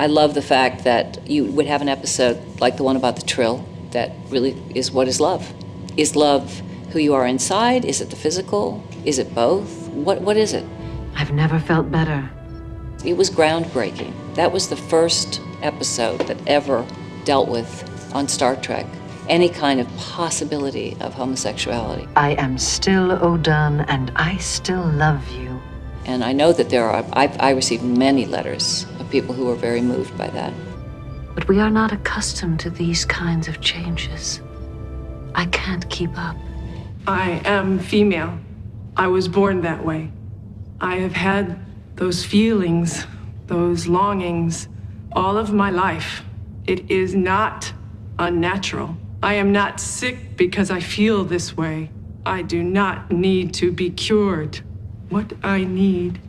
I love the fact that you would have an episode like the one about the trill that really is what is love. Is love who you are inside? Is it the physical? Is it both? What is it? I've never felt better. It was groundbreaking. That was the first episode that ever dealt with, on Star Trek, any kind of possibility of homosexuality. I am still O'Dunn, and I still love you. And I know that I received many letters of people who were very moved by that. But we are not accustomed to these kinds of changes. I can't keep up. I am female. I was born that way. I have had those feelings, those longings, all of my life. It is not unnatural. I am not sick because I feel this way. I do not need to be cured. What I need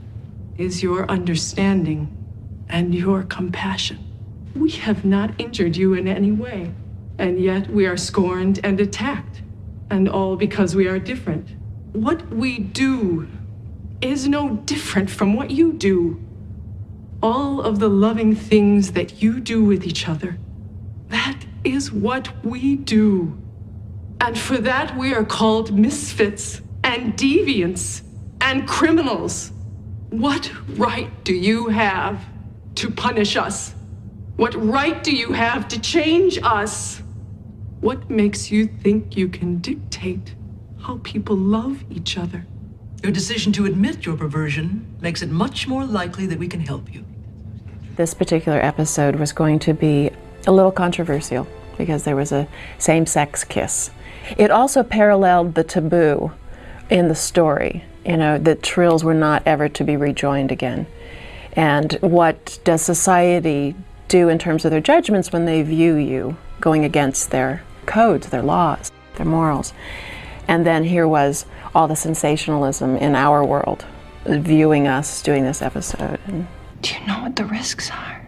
is your understanding and your compassion. We have not injured you in any way, and yet we are scorned and attacked, and all because we are different. What we do is no different from what you do. All of the loving things that you do with each other, that is what we do. And for that we are called misfits and deviants and criminals. What right do you have to punish us? What right do you have to change us? What makes you think you can dictate how people love each other? Your decision to admit your perversion makes it much more likely that we can help you. This particular episode was going to be a little controversial because there was a same-sex kiss. It also paralleled the taboo in the story, that trills were not ever to be rejoined again. And what does society do in terms of their judgments when they view you going against their codes, their laws, their morals? And then here was all the sensationalism in our world, viewing us doing this episode. Do you know what the risks are?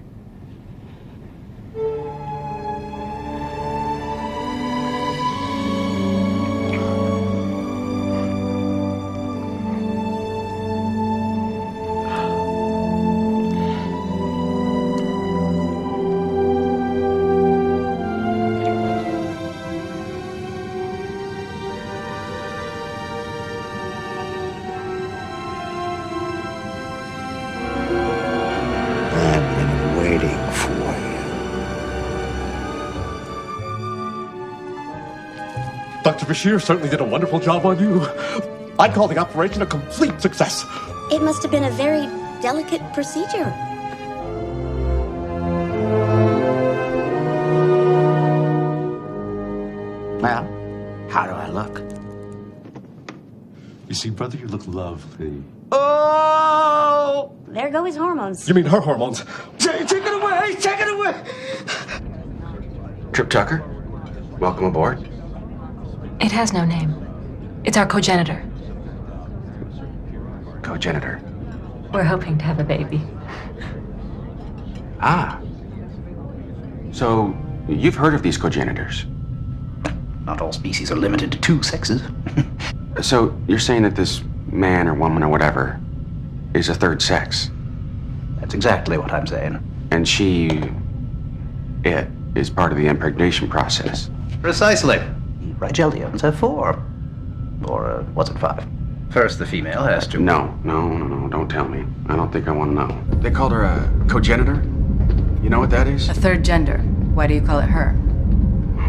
Dr. Bashir certainly did a wonderful job on you. I'd call the operation a complete success. It must have been a very delicate procedure. Well, how do I look? You see, brother, you look lovely. Oh! There go his hormones. You mean her hormones? Take it away! Take it away! Trip Tucker, welcome aboard. It has no name. It's our cogenitor. Cogenitor. We're hoping to have a baby. Ah. So, you've heard of these cogenitors? Not all species are limited to two sexes. So, you're saying that this man or woman or whatever is a third sex? That's exactly what I'm saying. And it is part of the impregnation process? Precisely. Rigelians have 4. Or was it 5? First, the female has to... No, don't tell me. I don't think I want to know. They called her a cogenitor? You know what that is? A third gender. Why do you call it her?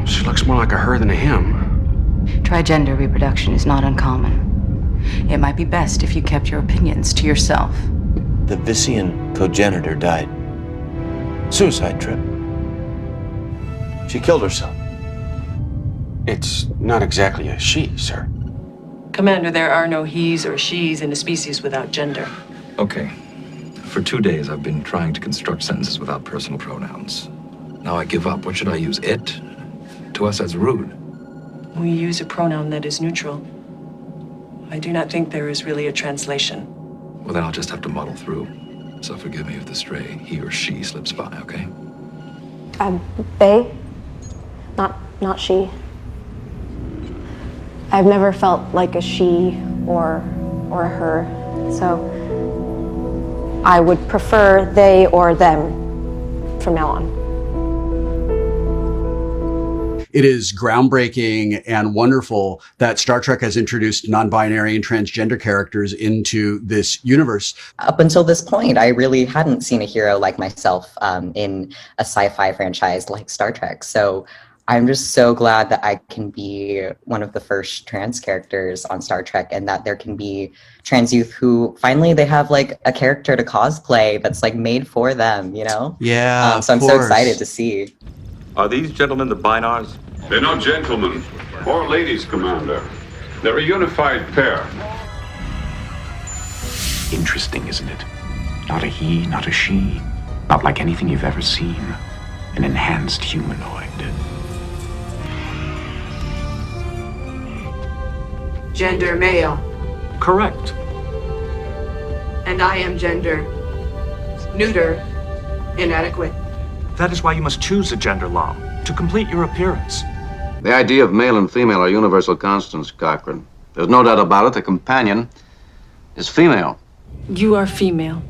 She looks more like a her than a him. Trigender reproduction is not uncommon. It might be best if you kept your opinions to yourself. The Vissian cogenitor died. Suicide trip. She killed herself. It's not exactly a she, sir. Commander, there are no he's or she's in a species without gender. Okay. For 2 days, I've been trying to construct sentences without personal pronouns. Now I give up. What should I use? It? To us, that's rude. We use a pronoun that is neutral. I do not think there is really a translation. Well, then I'll just have to muddle through. So forgive me if the stray he or she slips by, okay? They, not she. I've never felt like a she or a her, so I would prefer they or them. from now on. It is groundbreaking and wonderful that Star Trek has introduced non-binary and transgender characters into this universe. Up until this point, I really hadn't seen a hero like myself in a sci-fi franchise like Star Trek. So I'm just so glad that I can be one of the first trans characters on Star Trek, and that there can be trans youth who finally they have like a character to cosplay that's like made for them, you know? Yeah, so I'm so excited to see. Are these gentlemen the Binars? They're not gentlemen or ladies, Commander. They're a unified pair. Interesting, isn't it? Not a he, not a she. Not like anything you've ever seen. An enhanced humanoid. Gender male. Correct. And I am gender neuter, inadequate. That is why you must choose a gender, Lom, to complete your appearance. The idea of male and female are universal constants, Cochrane. There's no doubt about it. The companion is female. You are female.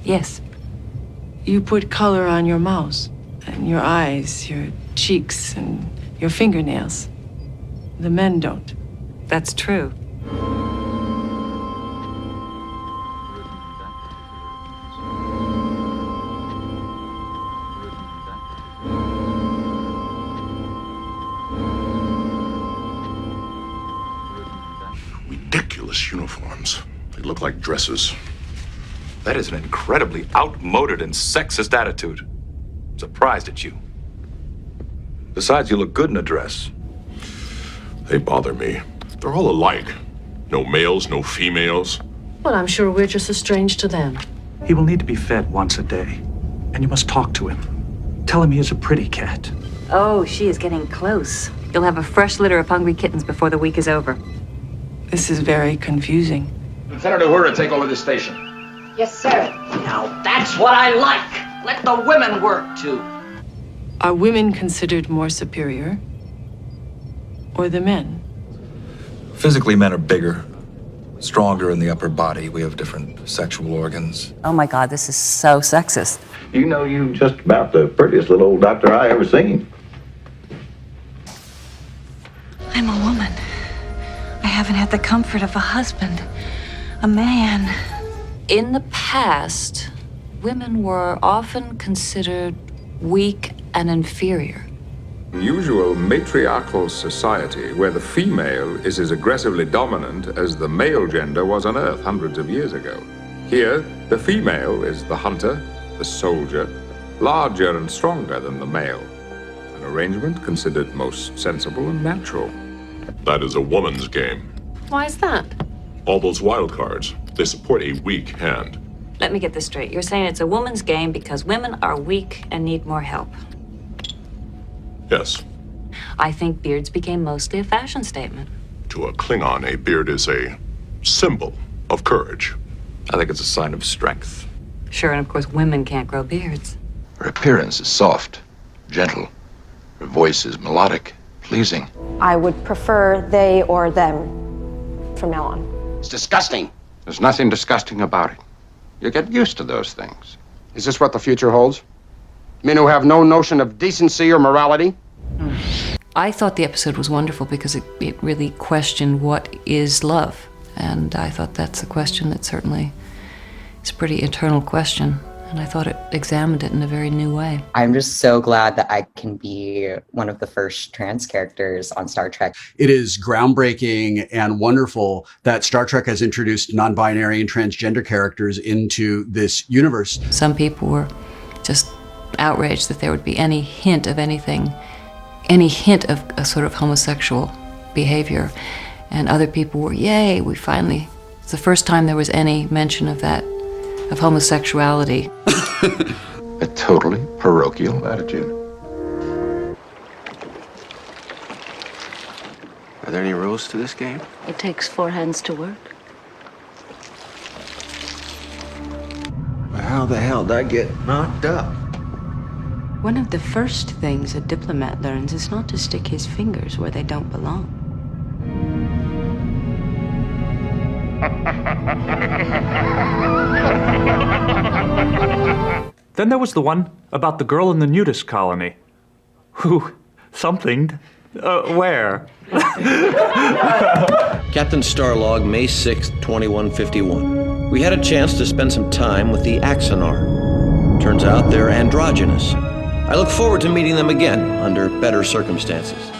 Yes. You put color on your mouth, and your eyes, your cheeks, and your fingernails. The men don't. That's true. Ridiculous uniforms. They look like dresses. That is an incredibly outmoded and sexist attitude. I'm surprised at you. Besides, you look good in a dress. They bother me. They're all alike. No males, no females. Well, I'm sure we're just as strange to them. He will need to be fed once a day, and you must talk to him. Tell him he is a pretty cat. Oh, she is getting close. You'll have a fresh litter of hungry kittens before the week is over. This is very confusing. Senator Uhura, take over the station. Yes, sir. Now, that's what I like. Let the women work, too. Are women considered more superior? Or the men? Physically, men are bigger, stronger in the upper body. We have different sexual organs. Oh my God, this is so sexist. You know, you just about the prettiest little old doctor I ever seen. I'm a woman. I haven't had the comfort of a husband, a man. In the past, women were often considered weak and inferior. Usual matriarchal society where the female is as aggressively dominant as the male gender was on Earth hundreds of years ago. Here, the female is the hunter, the soldier, larger and stronger than the male. An arrangement considered most sensible and natural. That is a woman's game. Why is that? All those wild cards, they support a weak hand. Let me get this straight. You're saying it's a woman's game because women are weak and need more help. Yes. I think beards became mostly a fashion statement. To a Klingon, a beard is a symbol of courage. I think it's a sign of strength. Sure, and of course women can't grow beards. Her appearance is soft, gentle. Her voice is melodic, pleasing. I would prefer they or them from now on. It's disgusting. There's nothing disgusting about it. You get used to those things. Is this what the future holds? Men who have no notion of decency or morality? I thought the episode was wonderful because it really questioned what is love. And I thought that's a question that certainly is a pretty eternal question. And I thought it examined it in a very new way. I'm just so glad that I can be one of the first trans characters on Star Trek. It is groundbreaking and wonderful that Star Trek has introduced non-binary and transgender characters into this universe. Some people were just outraged that there would be any hint of anything, any hint of a sort of homosexual behavior. And other people were, yay, it's the first time there was any mention of that, of homosexuality. A totally parochial attitude. Are there any rules to this game? It takes 4 hands to work. How the hell did I get knocked up? One of the first things a diplomat learns is not to stick his fingers where they don't belong. Then there was the one about the girl in the nudist colony. Who somethinged. Where? Captain Starlog, May 6th, 2151. We had a chance to spend some time with the Axonar. Turns out they're androgynous. I look forward to meeting them again under better circumstances.